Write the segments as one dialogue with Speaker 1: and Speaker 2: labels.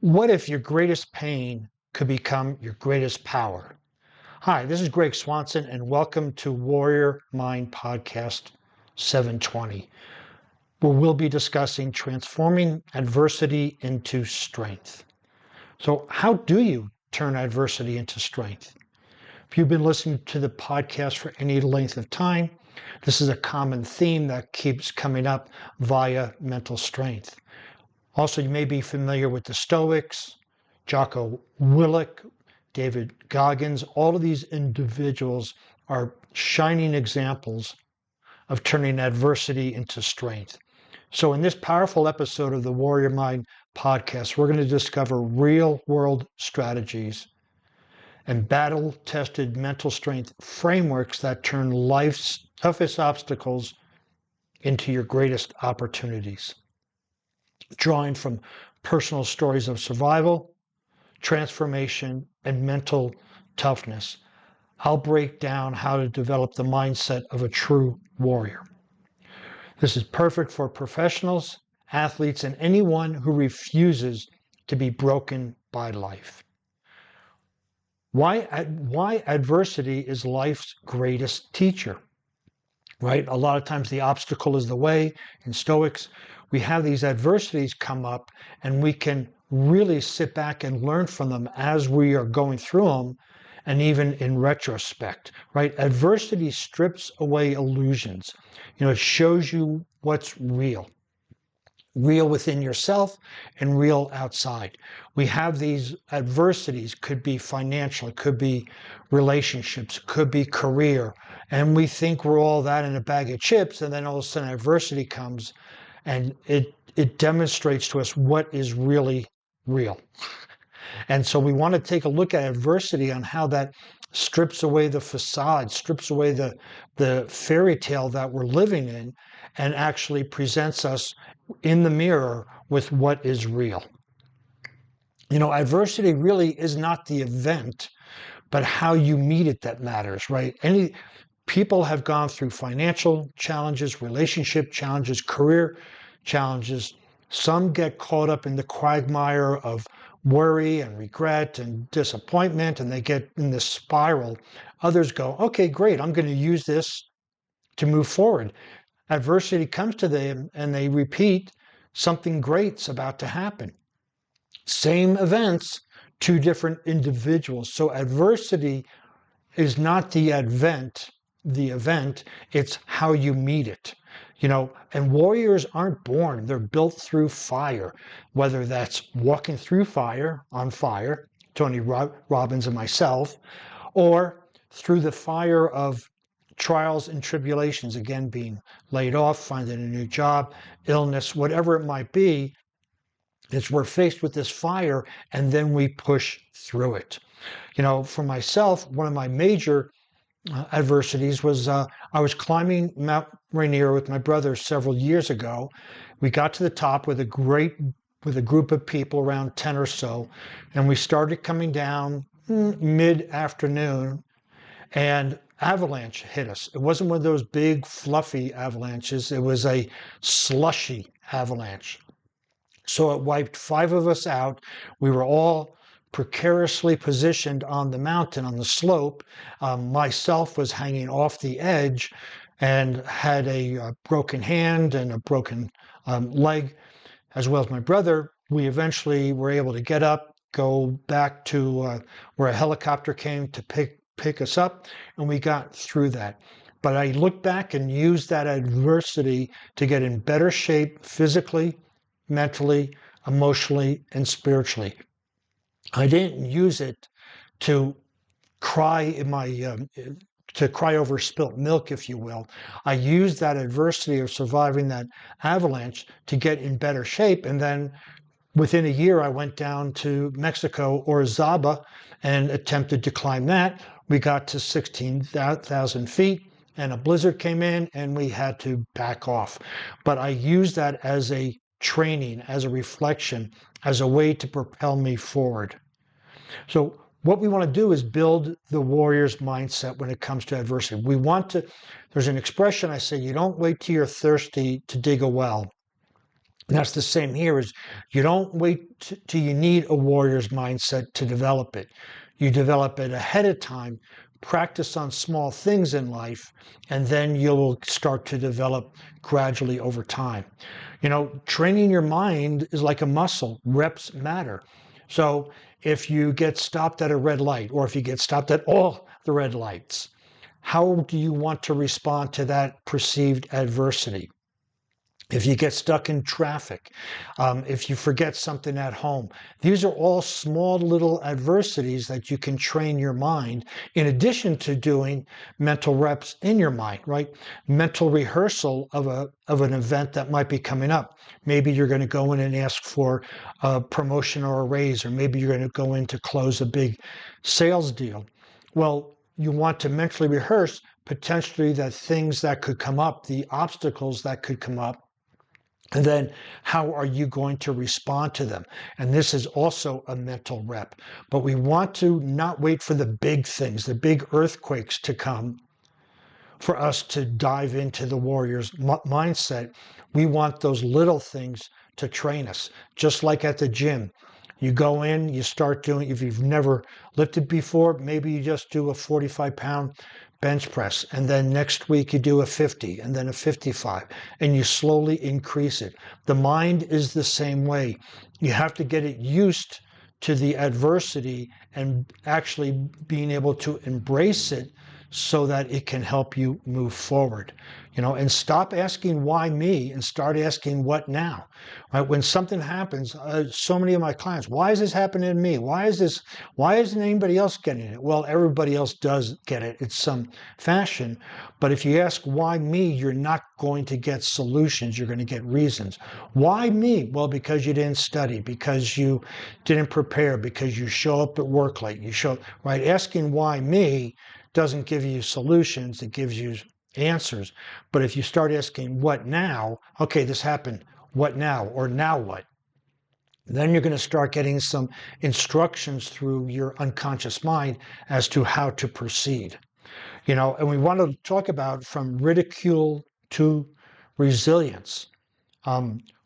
Speaker 1: What if your greatest pain could become your greatest power? Hi, this is Greg Swanson, and welcome to Warrior Mind Podcast 720, where we'll be discussing transforming adversity into strength. So, how do you turn adversity into strength? If you've been listening to the podcast for any length of time, this is a common theme that keeps coming up via mental strength. Also, you may be familiar with the Stoics, Jocko Willink, David Goggins. All of these individuals are shining examples of turning adversity into strength. So in this powerful episode of the Warrior Mind podcast, we're going to discover real-world strategies and battle-tested mental strength frameworks that turn life's toughest obstacles into your greatest opportunities. Drawing from personal stories of survival, transformation, and mental toughness, I'll break down how to develop the mindset of a true warrior. This is perfect for professionals, athletes, and anyone who refuses to be broken by life. Why adversity is life's greatest teacher, right? A lot of times the obstacle is the way. In Stoics, we have these adversities come up and we can really sit back and learn from them as we are going through them, and even in retrospect, right? Adversity strips away illusions. It shows you what's real within yourself and real outside. We have these adversities, could be financial, it could be relationships, could be career, and we think we're all that in a bag of chips, and then all of a sudden adversity comes and it demonstrates to us what is really real. And so we want to take a look at adversity on how that strips away the facade, strips away the fairy tale that we're living in, and actually presents us in the mirror with what is real. Adversity really is not the event, but how you meet it that matters, right? People have gone through financial challenges, relationship challenges, career challenges. Some get caught up in the quagmire of worry and regret and disappointment, and they get in this spiral. Others go, okay, great, I'm going to use this to move forward. Adversity comes to them and they repeat, something great's about to happen. Same events, two different individuals. So adversity is not the event, it's how you meet it. And warriors aren't born, they're built through fire, whether that's walking through fire, on fire, Tony Robbins and myself, or through the fire of trials and tribulations, again, being laid off, finding a new job, illness, whatever it might be. We're faced with this fire and then we push through it. For myself, one of my major adversities was I was climbing Mount Rainier with my brother several years ago. We got to the top with a group of people, around 10 or so, and we started coming down mid-afternoon, and avalanche hit us. It wasn't one of those big fluffy avalanches. It was a slushy avalanche. So it wiped 5 of us out. We were all precariously positioned on the mountain, on the slope. Myself was hanging off the edge and had a broken hand and a broken leg, as well as my brother. We eventually were able to get up, go back to where a helicopter came to pick us up, and we got through that. But I look back and use that adversity to get in better shape physically, mentally, emotionally, and spiritually. I didn't use it to cry over spilt milk, if you will. I used that adversity of surviving that avalanche to get in better shape. And then within a year, I went down to Mexico, Orizaba, and attempted to climb that. We got to 16,000 feet and a blizzard came in and we had to back off. But I used that as a training, as a reflection, as a way to propel me forward. So what we want to do is build the warrior's mindset when it comes to adversity. There's an expression I say, you don't wait till you're thirsty to dig a well. And that's the same here. Is you don't wait till you need a warrior's mindset to develop it. You develop it ahead of time, practice on small things in life, and then you'll start to develop gradually over time. Training your mind is like a muscle. Reps matter. So if you get stopped at a red light, or if you get stopped at all the red lights, how do you want to respond to that perceived adversity? If you get stuck in traffic, if you forget something at home, these are all small little adversities that you can train your mind in addition to doing mental reps in your mind, right? Mental rehearsal of an event that might be coming up. Maybe you're going to go in and ask for a promotion or a raise, or maybe you're going to go in to close a big sales deal. Well, you want to mentally rehearse potentially the things that could come up, the obstacles that could come up, and then how are you going to respond to them? And this is also a mental rep. But we want to not wait for the big things, the big earthquakes to come for us to dive into the warrior's mindset. We want those little things to train us, just like at the gym. You go in, you start doing, if you've never lifted before, maybe you just do a 45-pound bench press, and then next week you do a 50, and then a 55, and you slowly increase it. The mind is the same way. You have to get it used to the adversity and actually being able to embrace it so that it can help you move forward, and stop asking why me and start asking what now, right? When something happens, so many of my clients, why is this happening to me? Why isn't anybody else getting it? Well, everybody else does get it in some fashion. But if you ask why me, you're not going to get solutions. You're going to get reasons. Why me? Well, because you didn't study, because you didn't prepare, because you show up at work late. Right? Asking why me doesn't give you solutions, it gives you answers. But if you start asking what now, okay, this happened, what now, or now what? Then you're going to start getting some instructions through your unconscious mind as to how to proceed. And we want to talk about from ridicule to resilience.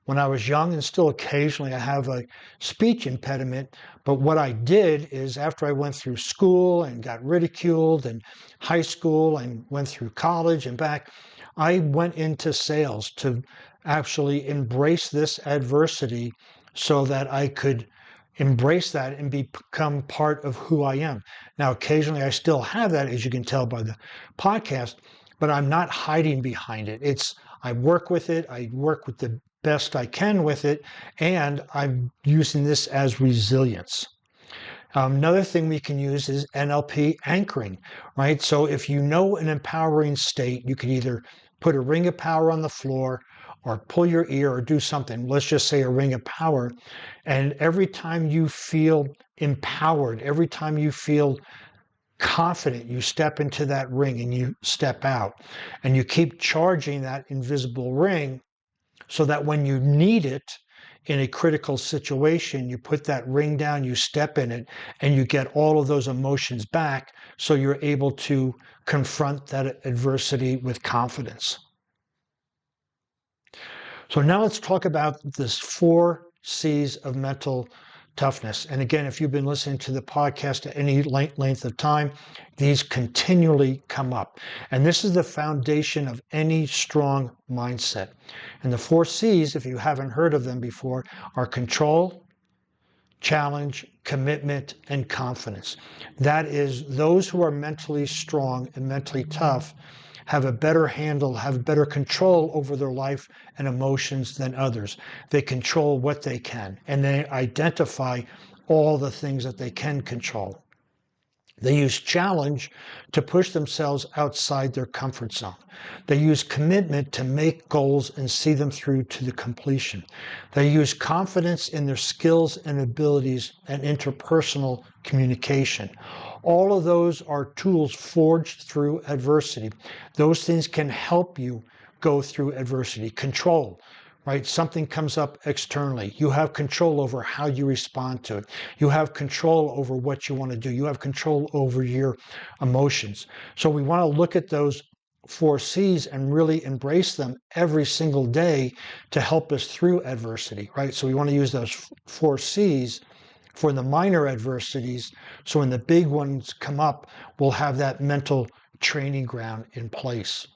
Speaker 1: When I was young, and still occasionally I have a speech impediment, but what I did is after I went through school and got ridiculed, and high school and went through college and back, I went into sales to actually embrace this adversity so that I could embrace that and become part of who I am. Now, occasionally I still have that, as you can tell by the podcast, but I'm not hiding behind it. I work with it. I work with the best I can with it, and I'm using this as resilience. Another thing we can use is NLP anchoring, right? So if you know an empowering state, you can either put a ring of power on the floor or pull your ear or do something. Let's just say a ring of power. And every time you feel empowered, every time you feel confident, you step into that ring and you step out, and you keep charging that invisible ring so that when you need it in a critical situation, you put that ring down, you step in it, and you get all of those emotions back so you're able to confront that adversity with confidence. So now let's talk about this 4 C's of mental toughness. And again, if you've been listening to the podcast at any length of time, these continually come up. And this is the foundation of any strong mindset. And the 4 C's, if you haven't heard of them before, are control, challenge, commitment, and confidence. That is, those who are mentally strong and mentally tough have a better handle, have better control over their life and emotions than others. They control what they can, and they identify all the things that they can control. They use challenge to push themselves outside their comfort zone. They use commitment to make goals and see them through to the completion. They use confidence in their skills and abilities and interpersonal communication. All of those are tools forged through adversity. Those things can help you go through adversity. Control, right? Something comes up externally. You have control over how you respond to it. You have control over what you want to do. You have control over your emotions. So we want to look at those four C's and really embrace them every single day to help us through adversity, right? So we want to use those four C's for the minor adversities. So when the big ones come up, we'll have that mental training ground in place.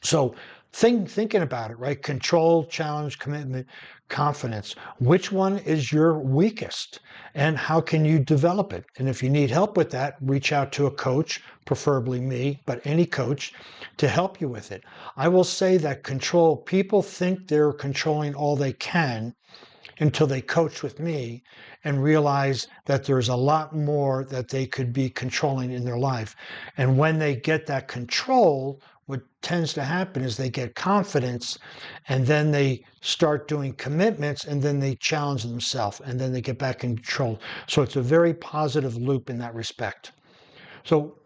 Speaker 1: So thinking about it, right? Control, challenge, commitment, confidence. Which one is your weakest? And how can you develop it? And if you need help with that, reach out to a coach, preferably me, but any coach, to help you with it. I will say that control, people think they're controlling all they can until they coach with me and realize that there's a lot more that they could be controlling in their life. And when they get that control, what tends to happen is they get confidence, and then they start doing commitments, and then they challenge themselves, and then they get back in control. So it's a very positive loop in that respect. So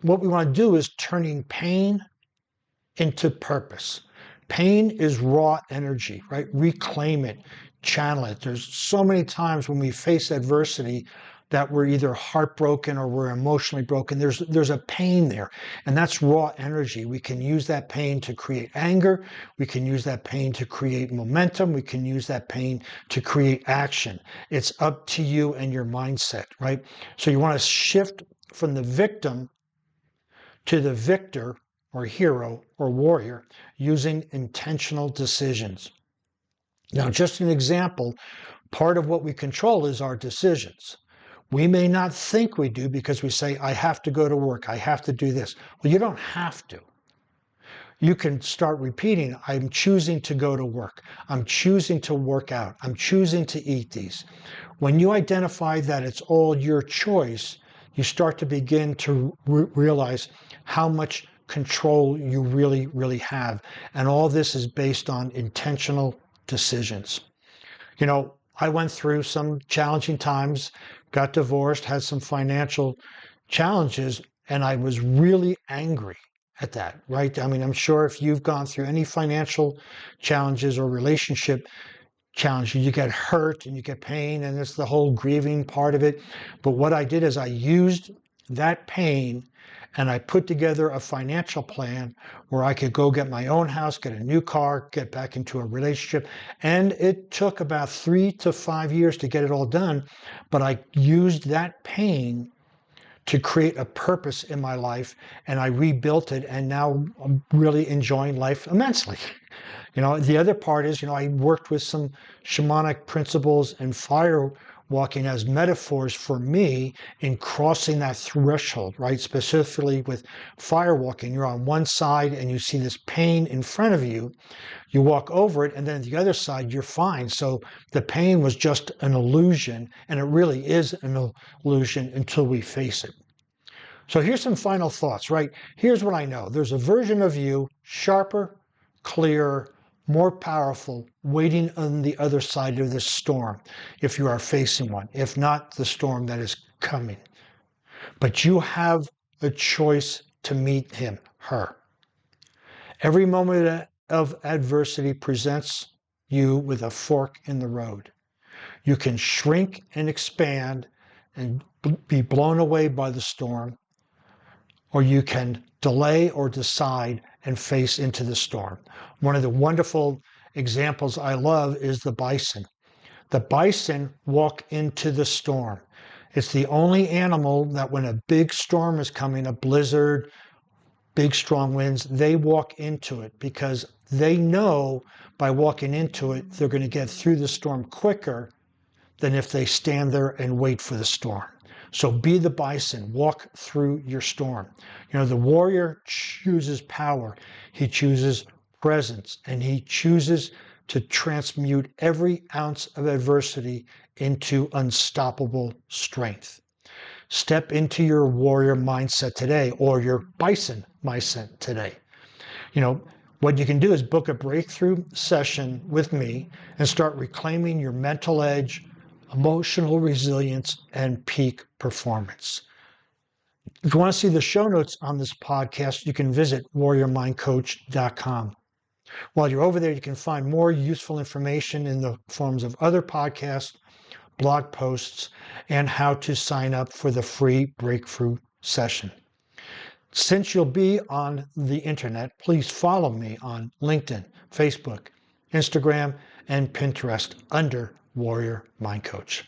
Speaker 1: what we want to do is turning pain into purpose. Pain is raw energy, right? Reclaim it, channel it. There's so many times when we face adversity that we're either heartbroken or we're emotionally broken. There's a pain there, and that's raw energy. We can use that pain to create anger. We can use that pain to create momentum. We can use that pain to create action. It's up to you and your mindset, right? So you want to shift from the victim to the victor or hero or warrior using intentional decisions. Now, just an example, part of what we control is our decisions. We may not think we do because we say, I have to go to work, I have to do this. Well, you don't have to. You can start repeating, I'm choosing to go to work, I'm choosing to work out, I'm choosing to eat these. When you identify that it's all your choice, you start to begin to realize how much control you really have. And all this is based on intentional decisions. You know, I went through some challenging times, got divorced, had some financial challenges, and I was really angry at that, right? I mean, I'm sure if you've gone through any financial challenges or relationship challenges, you get hurt and you get pain, and it's the whole grieving part of it. But what I did is I used that pain and I put together a financial plan where I could go get my own house, get a new car, get back into a relationship. And it took about 3 to 5 years to get it all done. But I used that pain to create a purpose in my life, and I rebuilt it, and now I'm really enjoying life immensely. You know, the other part is, you know, I worked with some shamanic principles and fire walking as metaphors for me in crossing that threshold, right? Specifically with fire walking, you're on one side and you see this pain in front of you. You walk over it, and then the other side, you're fine. So the pain was just an illusion, and it really is an illusion until we face it. So here's some final thoughts, right? Here's what I know. There's a version of you, sharper, clearer, more powerful, waiting on the other side of this storm, if you are facing one, if not the storm that is coming. But you have a choice to meet him, her. Every moment of adversity presents you with a fork in the road. You can shrink and expand and be blown away by the storm, or you can delay or decide and face into the storm. One of the wonderful examples I love is the bison. The bison walk into the storm. It's the only animal that when a big storm is coming, a blizzard, big strong winds, they walk into it because they know by walking into it, they're going to get through the storm quicker than if they stand there and wait for the storm. So be the bison, walk through your storm. You know, the warrior chooses power. He chooses presence, and he chooses to transmute every ounce of adversity into unstoppable strength. Step into your warrior mindset today, or your bison mindset today. You know, what you can do is book a breakthrough session with me and start reclaiming your mental edge, emotional resilience, and peak performance. If you want to see the show notes on this podcast, you can visit warriormindcoach.com. While you're over there, you can find more useful information in the forms of other podcasts, blog posts, and how to sign up for the free breakthrough session. Since you'll be on the internet, please follow me on LinkedIn, Facebook, Instagram, and Pinterest under Warrior Mind Coach.